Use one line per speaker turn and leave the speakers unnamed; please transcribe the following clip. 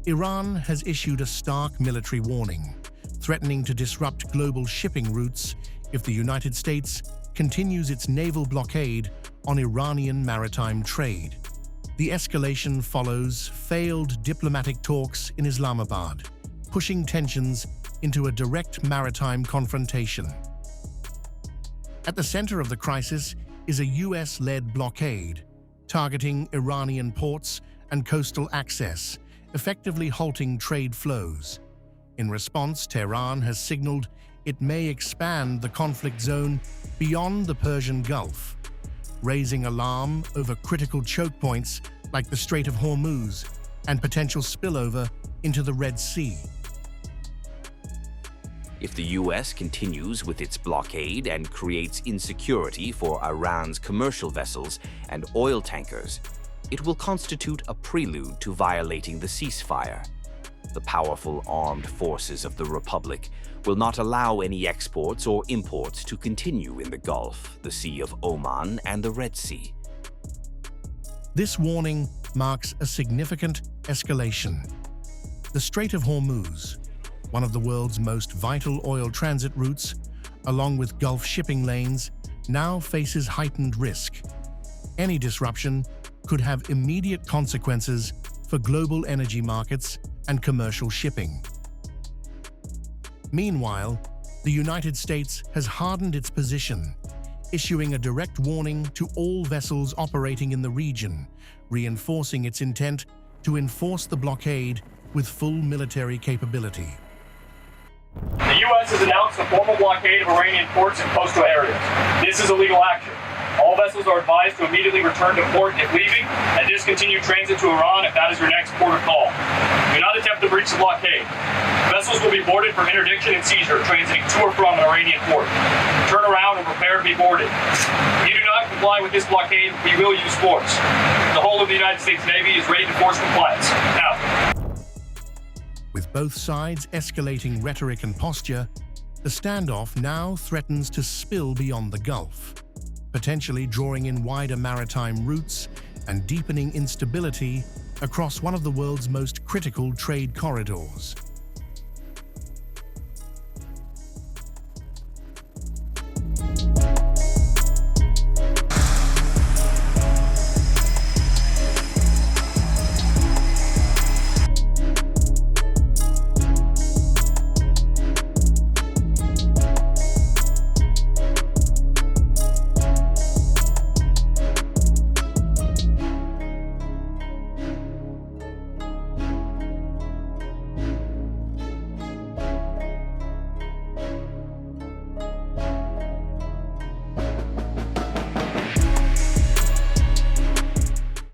Iran has issued a stark military warning, threatening to disrupt global shipping routes if the United States continues its naval blockade on Iranian maritime trade. The escalation follows failed diplomatic talks in Islamabad, pushing tensions into a direct maritime confrontation. At the center of the crisis is a US-led blockade, targeting Iranian ports and coastal access, effectively halting trade flows. In response, Tehran has signaled it may expand the conflict zone beyond the Persian Gulf, raising alarm over critical chokepoints like the Strait of Hormuz and potential spillover into the Red Sea.
If the US continues with its blockade and creates insecurity for Iran's commercial vessels and oil tankers, it will constitute a prelude to violating the ceasefire. The powerful armed forces of the Republic will not allow any exports or imports to continue in the Gulf, the Sea of Oman, and the Red Sea.
This warning marks a significant escalation. The Strait of Hormuz, one of the world's most vital oil transit routes, along with Gulf shipping lanes, now faces heightened risk. Any disruption could have immediate consequences for global energy markets and commercial shipping. Meanwhile, the United States has hardened its position, issuing a direct warning to all vessels operating in the region, reinforcing its intent to enforce the blockade with full military capability.
The U.S. has announced a formal blockade of Iranian ports and coastal areas. This is a legal action. All vessels are advised to immediately return to port if leaving, and discontinue transit to Iran if that is your next port of call. Do not attempt to breach the blockade. Vessels will be boarded for interdiction and seizure, transiting to or from an Iranian port. Turn around and prepare to be boarded. If you do not comply with this blockade, we will use force. The whole of the United States Navy is ready to force compliance. Now.
With both sides escalating rhetoric and posture, the standoff now threatens to spill beyond the Gulf, potentially drawing in wider maritime routes and deepening instability across one of the world's most critical trade corridors.